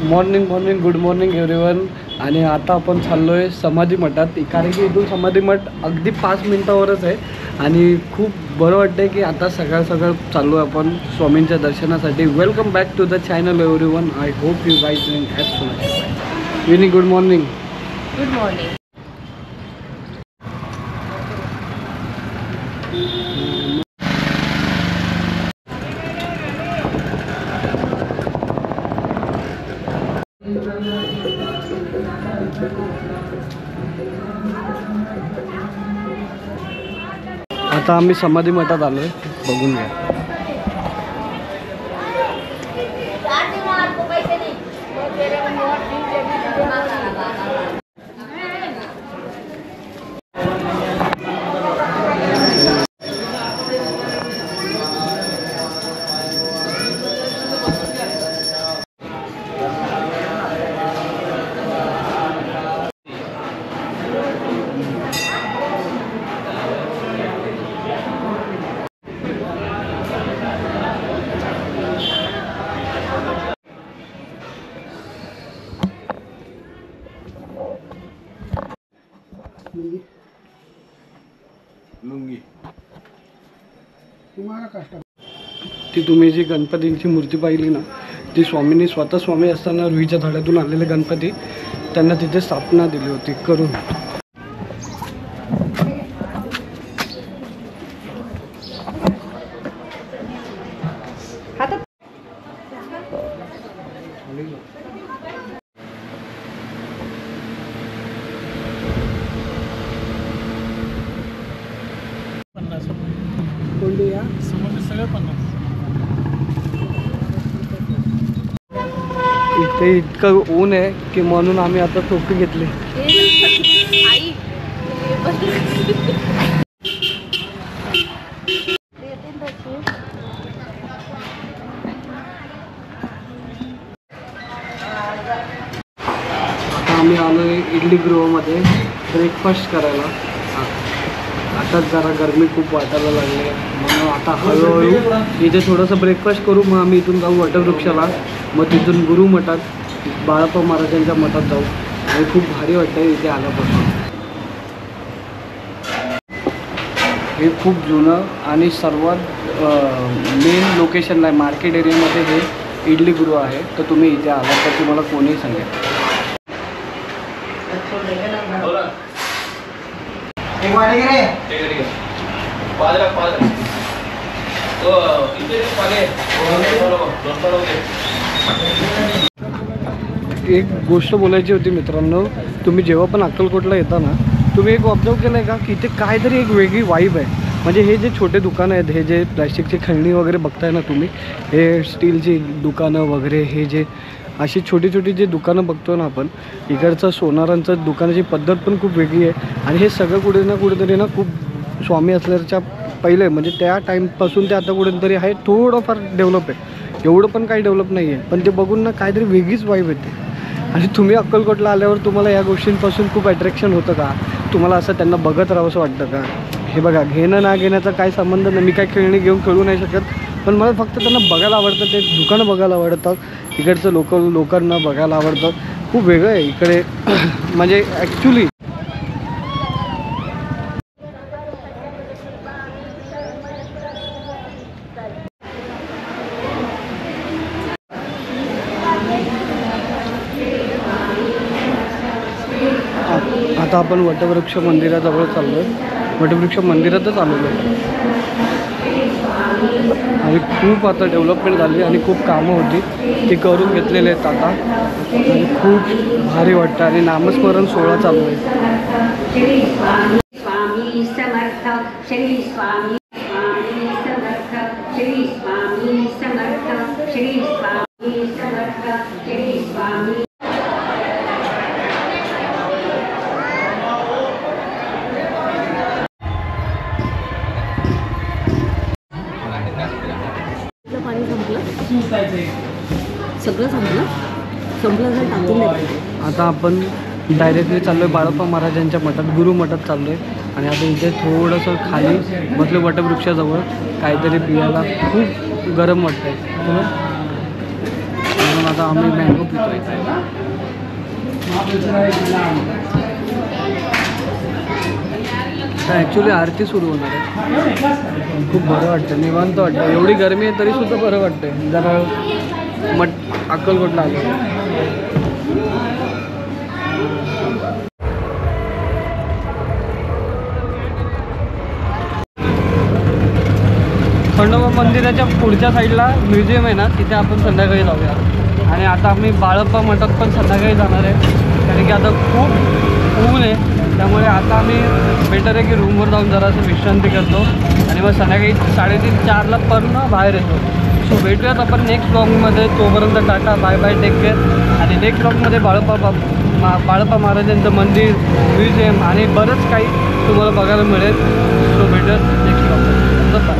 Morning good morning everyone. आणि आता आपण चाललो आहे समाधी मठात, कारण की इथून समाधी मठ अगदी 5 मिनिटावरच आहे आणि खूप बरं वाटतं आहे की आता सकाळ चाललो आहे आपण स्वामींच्या दर्शनासाठी। Welcome back to the channel everyone. I hope you guys doing as soon as विनी। Good morning. Good morning. आता आम्ही समाधी मठात आलो आहे, बघून घ्या। ती तुम्ही जी गणपतींची मूर्ती पाहिली ना, ती स्वामींनी स्वतः स्वामी असताना रुईच्या झाडातून आलेले गणपती त्यांना तिथे स्थापना दिली होती करून। इथे इतकं ऊन आहे की म्हणून आम्ही आता टोपी घेतली। आता आम्ही आलोय इडली गृहमध्ये ब्रेकफास्ट करायला। आता जरा गरमी खूप वाटायला लागली म्हणून आता हळूहळू इथे थोडंसं ब्रेकफास्ट करू, मग आम्ही इथून जाऊ वटवृक्षाला, मग तिथून गुरु मठात बाळाप्पा महाराजांच्या मठात जाऊ। आणि खूप भारी वाटतं इथे आल्यापासून। हे खूप जुनं आणि सर्वात मेन लोकेशनला आहे, मार्केट एरियामध्ये हे इडली गृह आहे। तर तुम्ही इथे आलात तर तुम्हाला कोणीही सांगेल। एक गोष्ट बोलायची होती मित्रांनो, तुम्ही जेव्हा पण अक्कलकोटला येता ना, तुम्ही एक ऑब्झर्व केलं आहे का की इथे काहीतरी एक वेगळी वाईब आहे। म्हणजे हे जे छोटे दुकानं आहेत, हे जे प्लॅस्टिकची खेळणी वगैरे बघताय ना तुम्ही, हे स्टीलची दुकानं वगैरे, हे जे अशी छोटी छोटी जे दुकानं बघतो ना आपण, इकडचं सोनारांचं दुकानाची पद्धत पण खूप वेगळी आहे। आणि हे सगळं कुठे ना कुठेतरी ना खूप स्वामी असल्याच्या पहिले म्हणजे त्या टाईमपासून ते आता कुठेतरी आहे थोडंफार डेव्हलप आहे। एवढं पण काही डेव्हलप नाही आहे, पण ते बघून ना काहीतरी वेगळीच वाईब येते। आणि तुम्ही अक्कलकोटला आल्यावर तुम्हाला या गोष्टींपासून खूप अट्रॅक्शन होतं का? तुम्हाला असं त्यांना बघत राहावंसं वाटतं का? हे बघा, घेणं ना घेण्याचा काही संबंध नाही, मी काही खेळणी घेऊन खेळू नाही शकत, पण मला फक्त त्यांना बघायला आवडतं, ते दुकानं बघायला आवडतात, इकडचं लोकांना बघायला आवडतं। खूप वेगळं आहे इकडे म्हणजे ॲक्च्युली। आता आपण वटवृक्ष मंदिराजवळ चाललो आहे, वटवृक्ष मंदिरातच आलेलो आहे। आणि खूप आता डेव्हलपमेंट झाली आणि खूप कामं होती ती करून घेतलेले आहेत आता, आणि खूप भारी वाटतं। आणि नामस्मरण सोहळा चालू आहे। स्वामी समर्थ श्री स्वामी, स्वामी समर्थ श्री स्वामी समर्थ श्री स्वामी समर्थ श्री स्वामी। पाणी सगळं संपलं जर टाकून द्यायचं। आता आपण डायरेक्टली चाललो आहे बाळाप्पा महाराजांच्या मठात, गुरु मठात चाललो आहे। आणि आता इथे थोडंसं खाली बसलो वटवृक्षाजवळ, काहीतरी पियाला खूप गरम वाटतं आहे, म्हणून आता आता आम्ही मँगो पितोय. ॲक्च्युली आरती सुरू होणार आहे. खूप बरं वाटतं, निवांत वाटतं. एवढी गरमी आहे तरीसुद्धा बरं वाटतं. जरा अक्कलकोटला आलो. खंडोबा मंदिराच्या पुढच्या साईडला म्युझियम आहे ना, तिथे आपण संध्याकाळी जाऊया. आणि आता आम्ही बाळप्पा मठात पण संध्याकाळी जाणार आहे, कारण की आता खूप ऊन आहे. त्यामुळे आता आम्ही बेटर आहे की रूमवर जाऊन जरासं विश्रांती करतो आणि मग संध्याकाळी 3:30-4ला पण बाहेर येतो. सो भेटूयात आपण नेक्स्ट ब्लॉगमध्ये. तोपर्यंत tata, bye bye, take care. आणि नेक्स्ट ब्लॉगमध्ये बाळप्पा महाराजांचं मंदिर, म्युझियम आणि बरंच काही तुम्हाला बघायला मिळेल. सो भेटूयात नेक्स्ट ब्लॉगमध्ये. बाय.